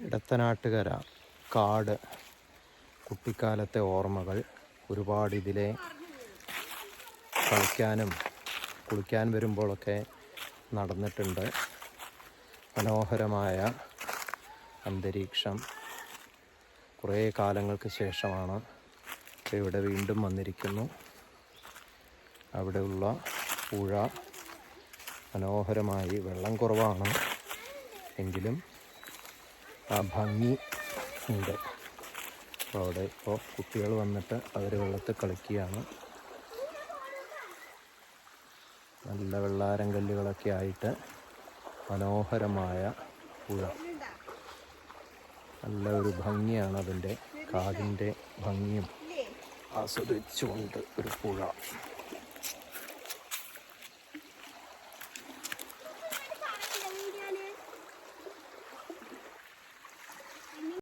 ഇടത്തനാട്ടുകര കാട്, കുട്ടിക്കാലത്തെ ഓർമ്മകൾ ഒരുപാട്. ഇതിലെ കളിക്കാനും കുളിക്കാൻ വരുമ്പോഴൊക്കെ നടന്നിട്ടുണ്ട്. മനോഹരമായ അന്തരീക്ഷം. കുറേ കാലങ്ങൾക്ക് ശേഷമാണ് ഇവിടെ വീണ്ടും വന്നിരിക്കുന്നു. അവിടെയുള്ള പുഴ മനോഹരമായി, വെള്ളം കുറവാണ് എങ്കിലും ആ ഭംഗി ഉണ്ട്. അപ്പോൾ അവിടെ ഇപ്പോൾ കുട്ടികൾ വന്നിട്ട് അവർ വെള്ളത്തിൽ കളിക്കുകയാണ്. നല്ല വെള്ളാരം കല്ലുകളൊക്കെ ആയിട്ട് മനോഹരമായ പുഴ. നല്ല ഒരു ഭംഗിയാണ് അതിൻ്റെ കാടിൻ്റെ ഭംഗിയും ആസ്വദിച്ചുകൊണ്ട് ഒരു പുഴ.